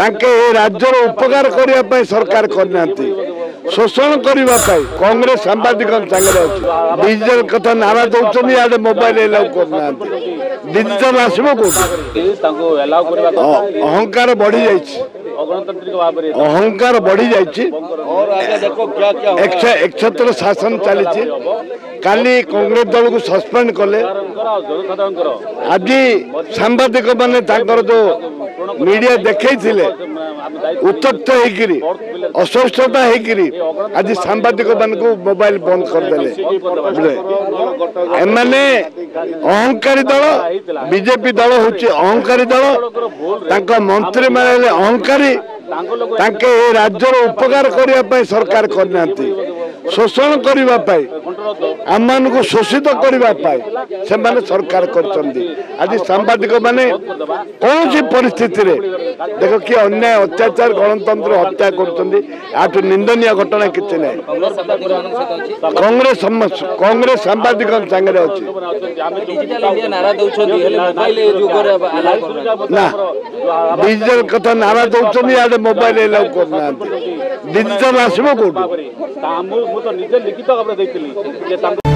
राज्यर उपकार करने सरकार करना शोषण करने कांग्रेस सांबादिक सागर डिजिटल कथा नारा दौरान इे मोबाइल एलाउ करना डिजिटल आसो अहंकार बढ़ी अहंकार बढ़ी एक छत्र शासन चली काली कांग्रेस दल को सस्पेंड कले आज सांबादिक माने जो मीडिया देखे उत्तप्त असुस्थता आज सांबादिक मान को मोबाइल बंद करदे एमाने अहंकारी दल बीजेपी दल हूँ अहंकारी दल मंत्री माने अहंकारी राज्यर उपकार करने सरकार करना शोषण करने आम मान को शोषित करने से सरकार कर सांबादिक माने कौन सी परिस्थिति रे देख कि अन्याय अत्याचार गणतंत्र हत्या कर निंदनीय घटना किसी ना कांग्रेस सांबादिक सागर अच्छी ना डिजिटल कथा नारा दौरान इे मोबाइल एलाउ करना डिजिटल आसो कौट लिखित भाव